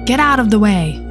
Get out of the way!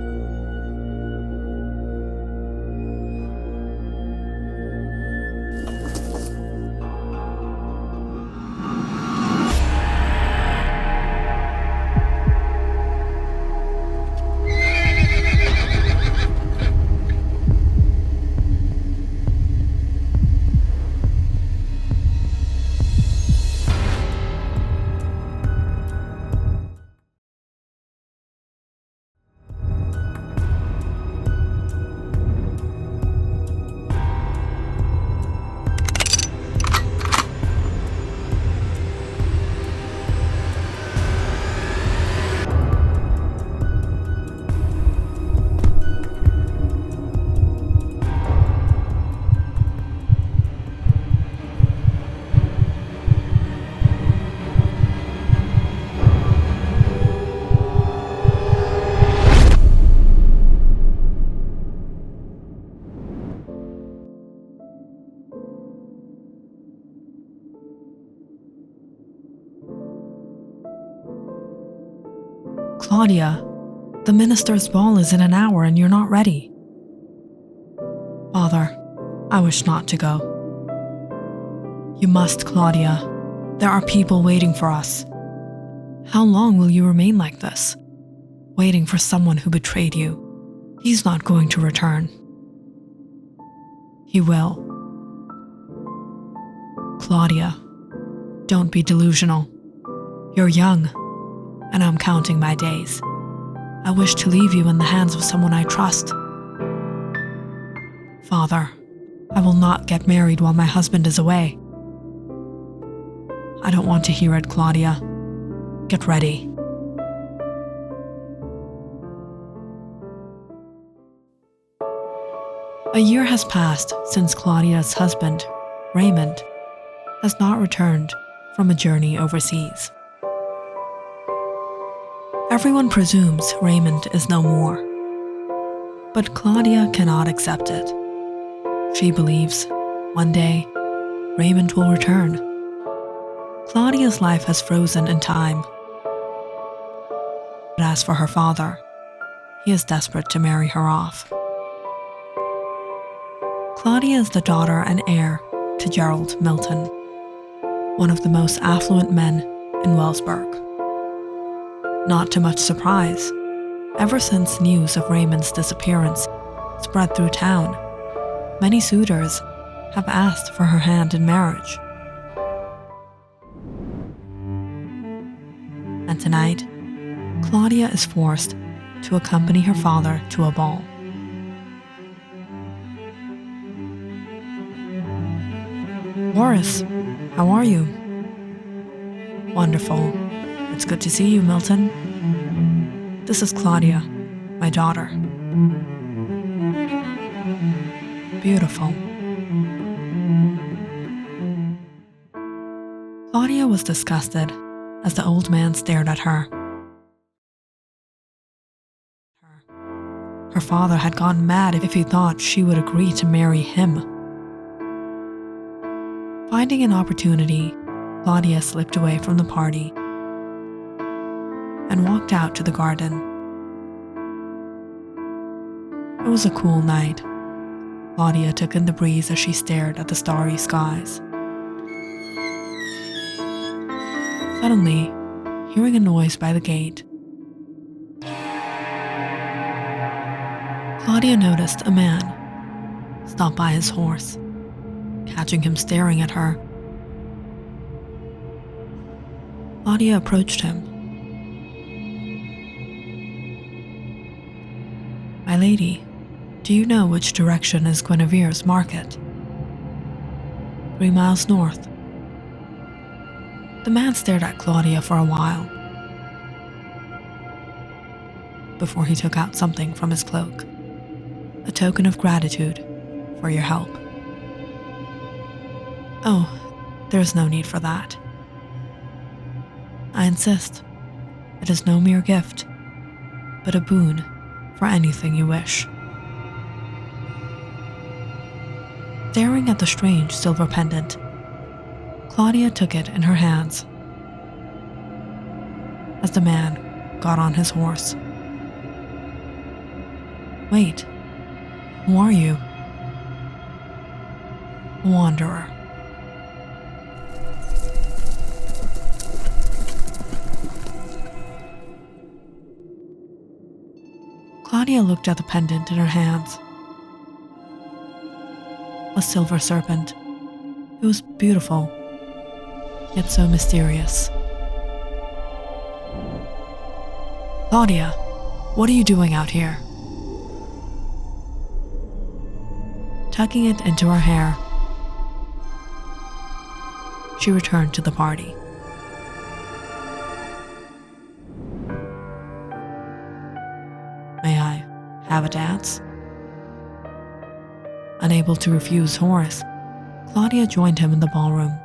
Claudia, the minister's ball is in an hour and you're not ready. Father, I wish not to go. You must, Claudia. There are people waiting for us. How long will you remain like this? Waiting for someone who betrayed you. He's not going to return. He will. Claudia, don't be delusional. You're young, and I'm counting my days. I wish to leave you in the hands of someone I trust. Father, I will not get married while my husband is away. I don't want to hear it, Claudia. Get ready. A year has passed since Claudia's husband, Raymond, has not returned from a journey overseas. Everyone presumes Raymond is no more, but Claudia cannot accept it. She believes one day Raymond will return. Claudia's life has frozen in time. But as for her father, he is desperate to marry her off. Claudia is the daughter and heir to Gerald Milton, one of the most affluent men in Wellsburg. Not to much surprise, ever since news of Raymond's disappearance spread through town, many suitors have asked for her hand in marriage. And tonight, Claudia is forced to accompany her father to a ball. Horace, how are you? Wonderful. It's good to see you, Milton. This is Claudia, my daughter. Beautiful. Claudia was disgusted as the old man stared at her. Her father had gone mad if he thought she would agree to marry him. Finding an opportunity, Claudia slipped away from the party and walked out to the garden. It was a cool night. Claudia took in the breeze as she stared at the starry skies. Suddenly, hearing a noise by the gate, Claudia noticed a man stop by his horse, catching him staring at her. Claudia approached him. "My lady, do you know which direction is Guinevere's market?" 3 miles north." The man stared at Claudia for a while before he took out something from his cloak, a token of gratitude for your help. "Oh, there's no need for that. I insist. It is no mere gift, but a boon for anything you wish." Staring at the strange silver pendant, Claudia took it in her hands. As the man got on his horse, Wait, who are you? A wanderer. Claudia looked at the pendant in her hands. A silver serpent. It was beautiful, yet so mysterious. Claudia, what are you doing out here? Tucking it into her hair, she returned to the party. May I have a dance? Unable to refuse Horace, Claudia joined him in the ballroom.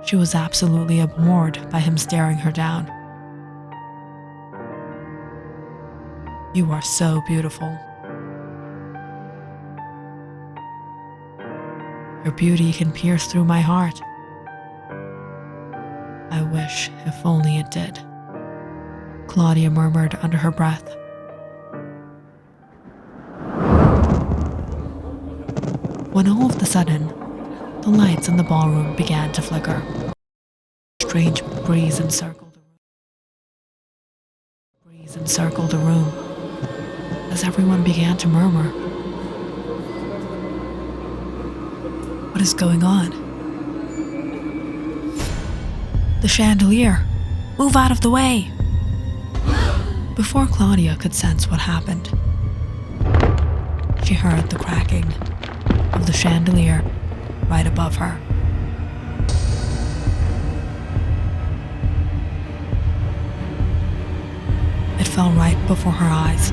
She was absolutely abhorred by him staring her down. You are so beautiful. Your beauty can pierce through my heart. I wish if only it did, Claudia murmured under her breath. When all of a sudden, the lights in the ballroom began to flicker. A strange breeze encircled the room as everyone began to murmur. What is going on? The chandelier! Move out of the way! Before Claudia could sense what happened, she heard the cracking of the chandelier right above her. It fell right before her eyes.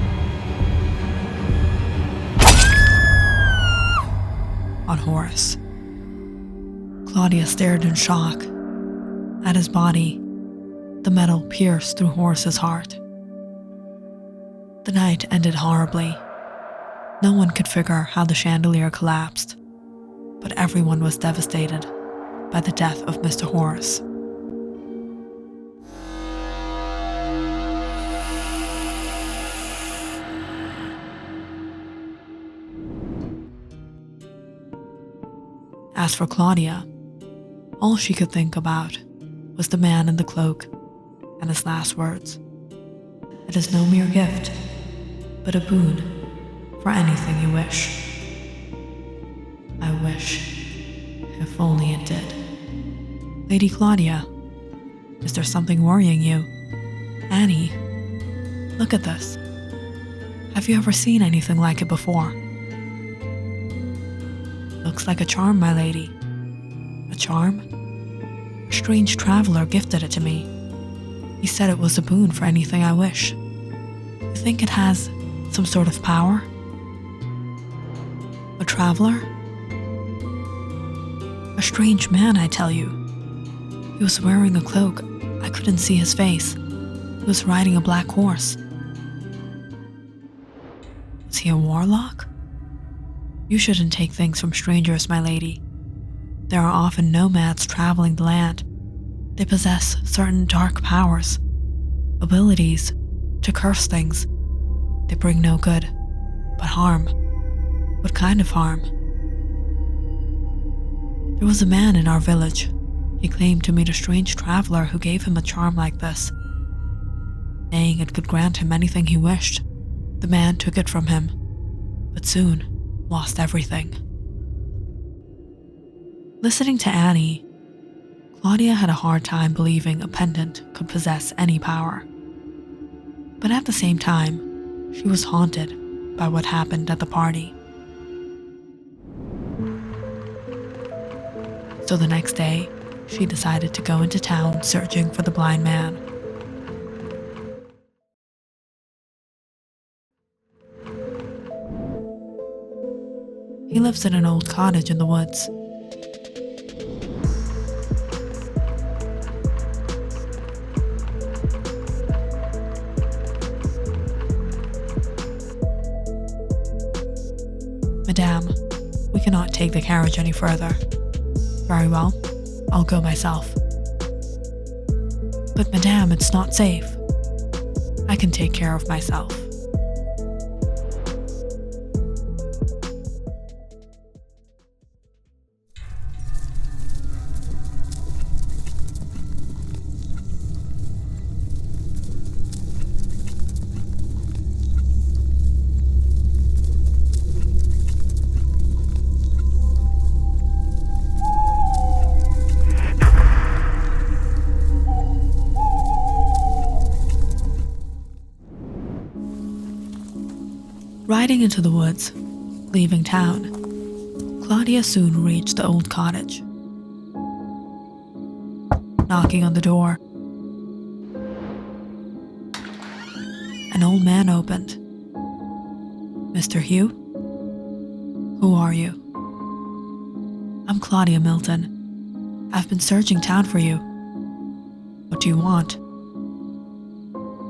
On Horace. Claudia stared in shock. At his body, the metal pierced through Horace's heart. The night ended horribly. No one could figure how the chandelier collapsed, but everyone was devastated by the death of Mr. Horace. As for Claudia, all she could think about was the man in the cloak and his last words. It is no mere gift, but a boon for anything you wish. I wish, if only it did. Lady Claudia, is there something worrying you? Annie, look at this. Have you ever seen anything like it before? Looks like a charm, my lady. A charm? A strange traveler gifted it to me. He said it was a boon for anything I wish. You think it has some sort of power? A traveler? A strange man, I tell you. He was wearing a cloak. I couldn't see his face. He was riding a black horse. Was he a warlock? You shouldn't take things from strangers, my lady. There are often nomads traveling the land. They possess certain dark powers, abilities to curse things. They bring no good, but harm. What kind of harm? There was a man in our village. He claimed to meet a strange traveler who gave him a charm like this, saying it could grant him anything he wished. The man took it from him, but soon lost everything. Listening to Annie, Claudia had a hard time believing a pendant could possess any power. But at the same time, she was haunted by what happened at the party. So the next day, she decided to go into town searching for the blind man. He lives in an old cottage in the woods. Madame, we cannot take the carriage any further. Very well, I'll go myself. But madame, it's not safe. I can take care of myself. Riding into the woods, leaving town, Claudia soon reached the old cottage. Knocking on the door, an old man opened. "Mr. Hugh? Who are you?" "I'm Claudia Milton. I've been searching town for you. What do you want?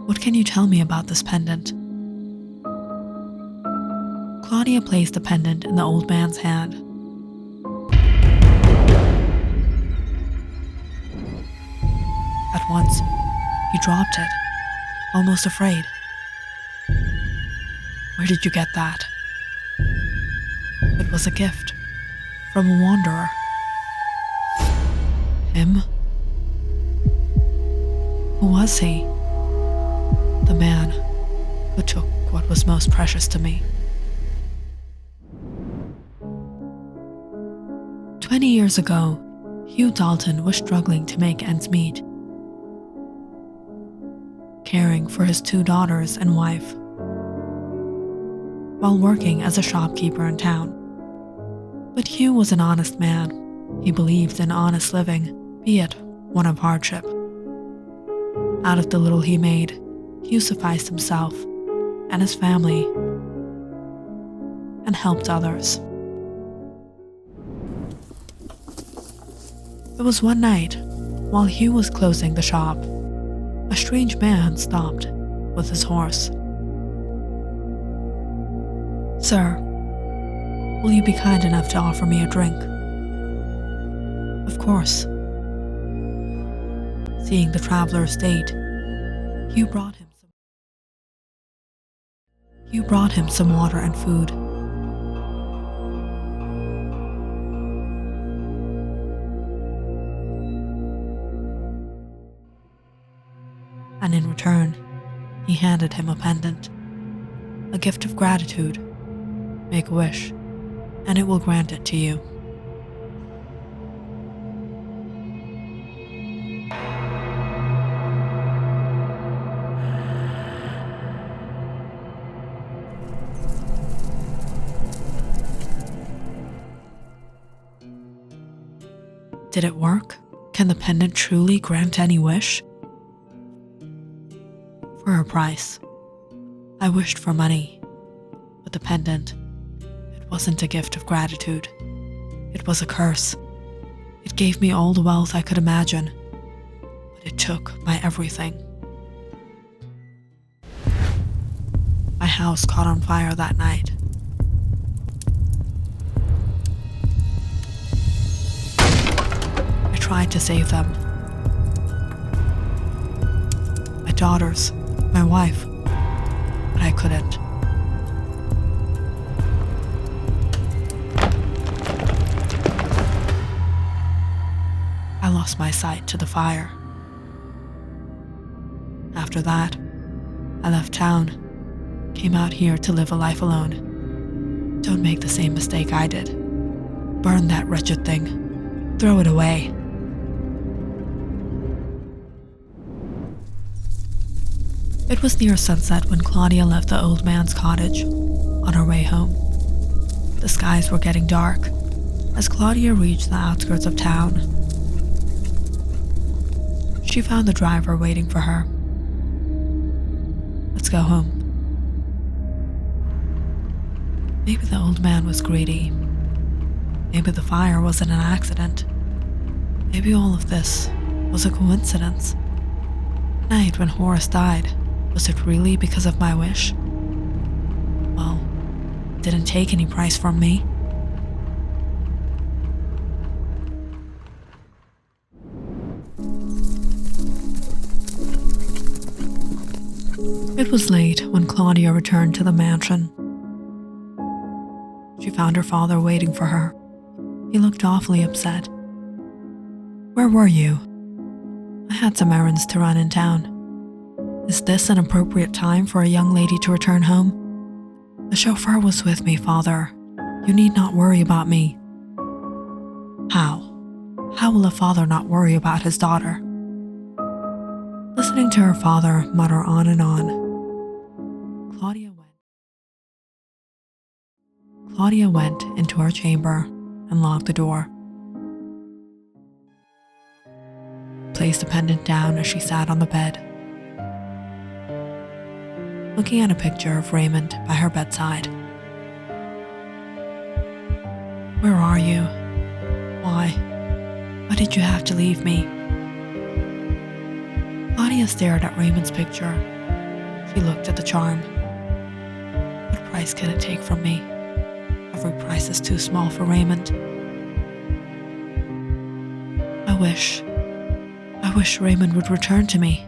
What can you tell me about this pendant?" Claudia placed the pendant in the old man's hand. At once, he dropped it, almost afraid. "Where did you get that?" "It was a gift from a wanderer." "Him? Who was he?" "The man who took what was most precious to me." 20 years ago, Hugh Dalton was struggling to make ends meet, caring for his 2 daughters and wife, while working as a shopkeeper in town. But Hugh was an honest man. He believed in honest living, be it one of hardship. Out of the little he made, Hugh sufficed himself and his family and helped others. It was one night, while Hugh was closing the shop, a strange man stopped with his horse. "Sir, will you be kind enough to offer me a drink?" "Of course." Seeing the traveler's state, Hugh brought him some water and food. And in return, he handed him a pendant, a gift of gratitude. "Make a wish, and it will grant it to you." Did it work? Can the pendant truly grant any wish? For a price. I wished for money, but the pendant, it wasn't a gift of gratitude. It was a curse. It gave me all the wealth I could imagine, but it took my everything. My house caught on fire that night. I tried to save them. My daughters, my wife, but I couldn't. I lost my sight to the fire. After that, I left town, came out here to live a life alone. Don't make the same mistake I did. Burn that wretched thing. Throw it away. It was near sunset when Claudia left the old man's cottage on her way home. The skies were getting dark as Claudia reached the outskirts of town. She found the driver waiting for her. "Let's go home." Maybe the old man was greedy. Maybe the fire wasn't an accident. Maybe all of this was a coincidence. The night when Horace died, was it really because of my wish? Well, it didn't take any price from me. It was late when Claudia returned to the mansion. She found her father waiting for her. He looked awfully upset. "Where were you?" "I had some errands to run in town." "Is this an appropriate time for a young lady to return home?" "The chauffeur was with me, father. You need not worry about me." How? How will a father not worry about his daughter? Listening to her father mutter on and on, Claudia Claudia went into her chamber and locked the door. Placed the pendant down as she sat on the bed, looking at a picture of Raymond by her bedside. Where are you? Why? Why did you have to leave me? Claudia stared at Raymond's picture. She looked at the charm. What price can it take from me? Every price is too small for Raymond. I wish Raymond would return to me.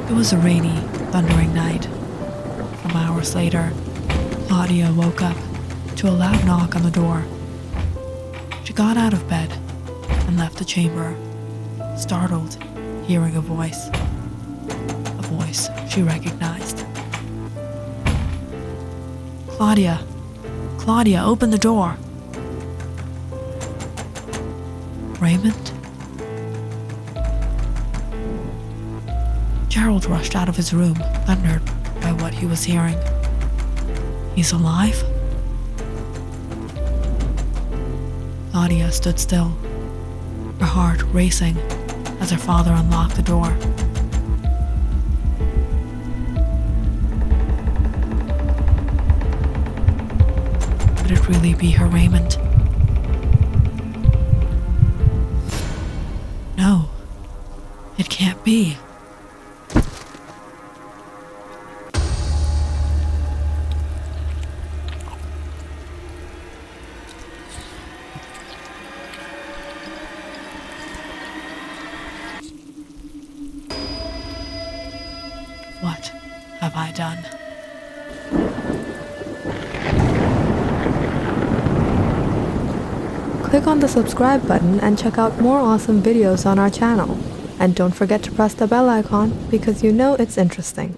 It was a rainy, thundering night. Some hours later, Claudia woke up to a loud knock on the door. She got out of bed and left the chamber, startled, hearing a voice she recognized. Claudia, open the door. Raymond? Gerald rushed out of his room, thundered by what he was hearing. He's alive? Claudia stood still, her heart racing as her father unlocked the door. Could it really be her Raymond? No, it can't be. What have I done? Click on the subscribe button and check out more awesome videos on our channel. And don't forget to press the bell icon because you know it's interesting.